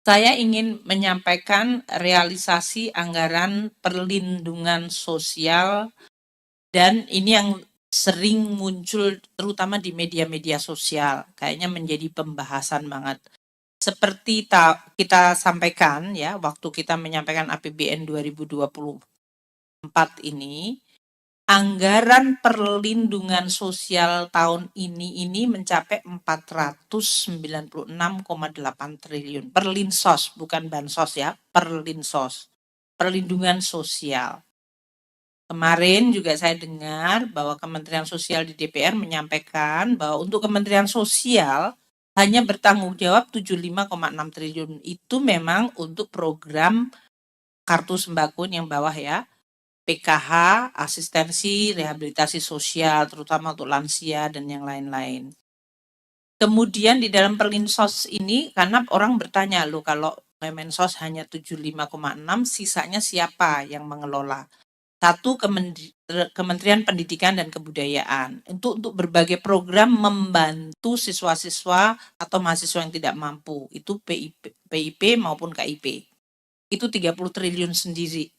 Saya ingin menyampaikan realisasi anggaran perlindungan sosial dan ini yang sering muncul terutama di media-media sosial. Kayaknya menjadi pembahasan banget. Seperti kita sampaikan ya, waktu kita menyampaikan APBN 2024 ini, anggaran perlindungan sosial tahun ini mencapai 496,8 triliun. Perlinsos, bukan bansos ya, perlinsos. Perlindungan sosial. Kemarin juga saya dengar bahwa Kementerian Sosial di DPR menyampaikan bahwa untuk Kementerian Sosial hanya bertanggung jawab 75,6 triliun. Itu memang untuk program kartu sembako yang bawah ya. PKH, asistensi, rehabilitasi sosial, terutama untuk lansia dan yang lain-lain. Kemudian di dalam Perlinsos ini, karena orang bertanya, loh kalau Kemensos hanya 75,6, sisanya siapa yang mengelola? Satu, Kementerian Pendidikan dan Kebudayaan, untuk berbagai program membantu siswa-siswa atau mahasiswa yang tidak mampu, itu PIP maupun KIP. Itu 30 triliun sendiri.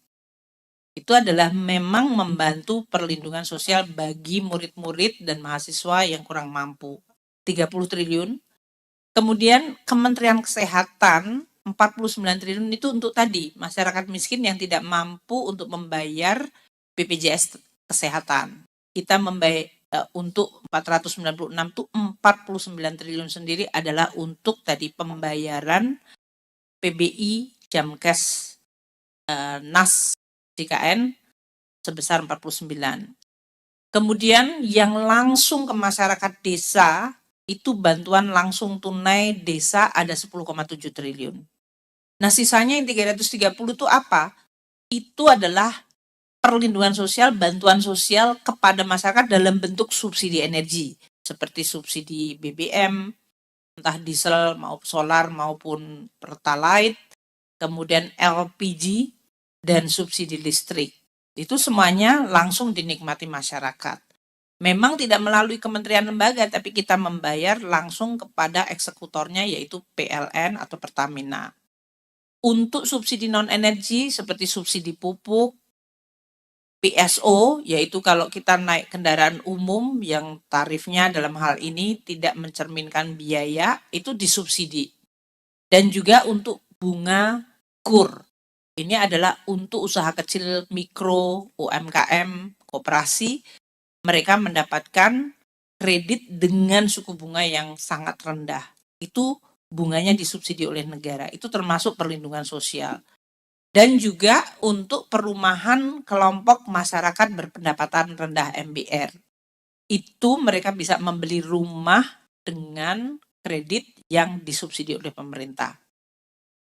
Itu adalah memang membantu perlindungan sosial bagi murid-murid dan mahasiswa yang kurang mampu. 30 triliun. Kemudian Kementerian Kesehatan 49 triliun itu untuk tadi masyarakat miskin yang tidak mampu untuk membayar BPJS Kesehatan. Kita membayar untuk 496 itu 49 triliun sendiri adalah untuk tadi pembayaran PBI, Jamkes, NAS, JKN sebesar 49. Kemudian yang langsung ke masyarakat desa itu bantuan langsung tunai desa ada 10,7 triliun. Nah sisanya yang 330 itu apa? Itu adalah perlindungan sosial, bantuan sosial kepada masyarakat dalam bentuk subsidi energi. Seperti subsidi BBM, entah diesel maupun solar maupun pertalite, kemudian LPG, dan subsidi listrik. Itu semuanya langsung dinikmati masyarakat. Memang tidak melalui kementerian lembaga, tapi kita membayar langsung kepada eksekutornya yaitu PLN atau Pertamina. Untuk subsidi non-energi seperti subsidi pupuk, PSO, yaitu kalau kita naik kendaraan umum yang tarifnya dalam hal ini tidak mencerminkan biaya, itu disubsidi. Dan juga untuk bunga KUR. Ini adalah untuk usaha kecil, mikro, UMKM, koperasi, mereka mendapatkan kredit dengan suku bunga yang sangat rendah. Itu bunganya disubsidi oleh negara. Itu termasuk perlindungan sosial. Dan juga untuk perumahan kelompok masyarakat berpendapatan rendah MBR. Itu mereka bisa membeli rumah dengan kredit yang disubsidi oleh pemerintah.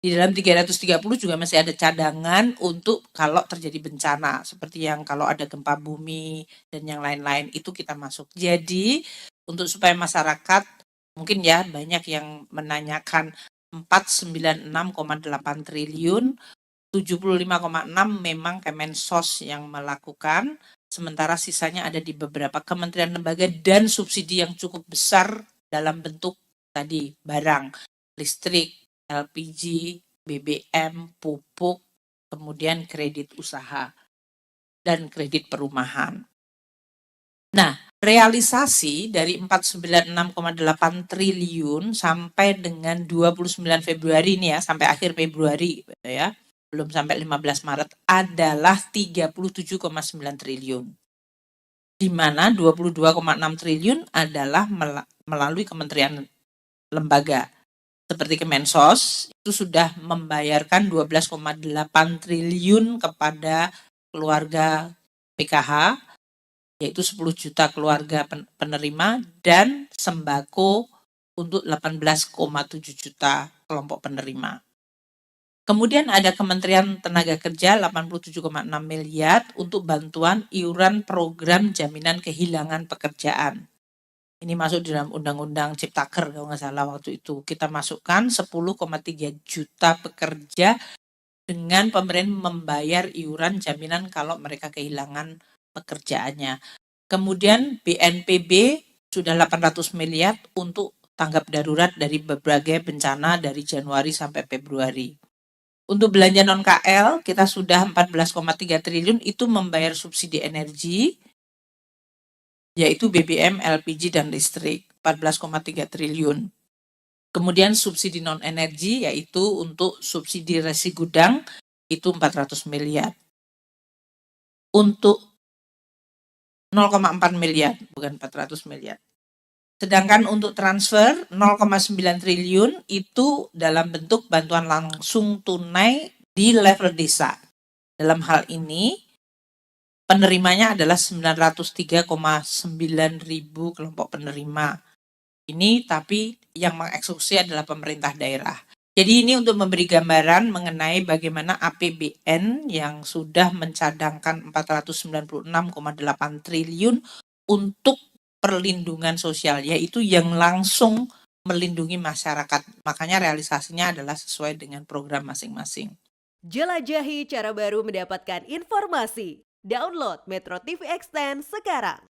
Di dalam 330 juga masih ada cadangan untuk kalau terjadi bencana, seperti yang kalau ada gempa bumi dan yang lain-lain itu kita masuk. Jadi untuk supaya masyarakat, mungkin ya banyak yang menanyakan 496,8 triliun, 75,6 memang Kemensos yang melakukan, sementara sisanya ada di beberapa kementerian lembaga dan subsidi yang cukup besar dalam bentuk tadi barang, listrik, LPG, BBM, pupuk, kemudian kredit usaha, dan kredit perumahan. Nah, realisasi dari 496,8 triliun sampai dengan 29 Februari ini ya, sampai akhir Februari gitu ya, belum sampai 15 Maret adalah 37,9 triliun. Di mana 22,6 triliun adalah melalui kementerian lembaga. Seperti Kemensos, itu sudah membayarkan 12,8 triliun kepada keluarga PKH, yaitu 10 juta keluarga penerima, dan sembako untuk 18,7 juta kelompok penerima. Kemudian ada Kementerian Tenaga Kerja 87,6 miliar untuk bantuan iuran program jaminan kehilangan pekerjaan. Ini masuk di dalam Undang-Undang Ciptaker kalau nggak salah waktu itu. Kita masukkan 10,3 juta pekerja dengan pemerintah membayar iuran jaminan kalau mereka kehilangan pekerjaannya. Kemudian BNPB sudah 800 miliar untuk tanggap darurat dari berbagai bencana dari Januari sampai Februari. Untuk belanja non-KL, kita sudah 14,3 triliun itu membayar subsidi energi, yaitu BBM, LPG, dan listrik, 14,3 triliun. Kemudian subsidi non-energi, yaitu untuk subsidi resi gudang, itu 400 miliar. Untuk 0,4 miliar, bukan 400 miliar. Sedangkan untuk transfer 0,9 triliun itu dalam bentuk bantuan langsung tunai di level desa. Dalam hal ini, penerimanya adalah 903,9 ribu kelompok penerima. Ini tapi yang mengeksekusi adalah pemerintah daerah. Jadi ini untuk memberi gambaran mengenai bagaimana APBN yang sudah mencadangkan 496,8 triliun untuk perlindungan sosial, yaitu yang langsung melindungi masyarakat. Makanya realisasinya adalah sesuai dengan program masing-masing. Jelajahi cara baru mendapatkan informasi. Download Metro TV Extend sekarang.